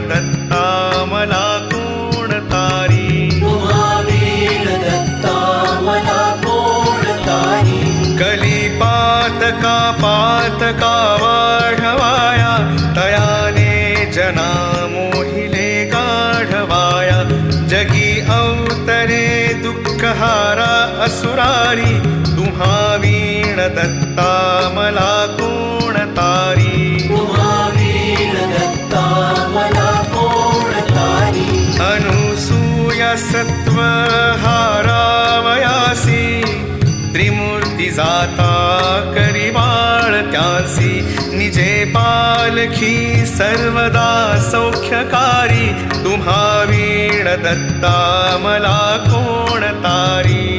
दत्ता मला कोण तारी. तुम्हा वीण दत्ता मला कोण तारी. कलिपातका पातका वाढवाया तयाने जना मोहिले गाढवाया. जगी अवतरे दुःखहारा असुरारी. तुम्हा वीण दत्ता मला कोण तारी. तुम्हा वीण दत्ता मला कोण तारी. अनुसूया सत्व हारावयासी त्रिमूर्ती जाता करी बाळ त्यासी. निजे पालखी सर्वदा सौख्यकारी. तुम्हा वीण दत्ता मला कोण तारी.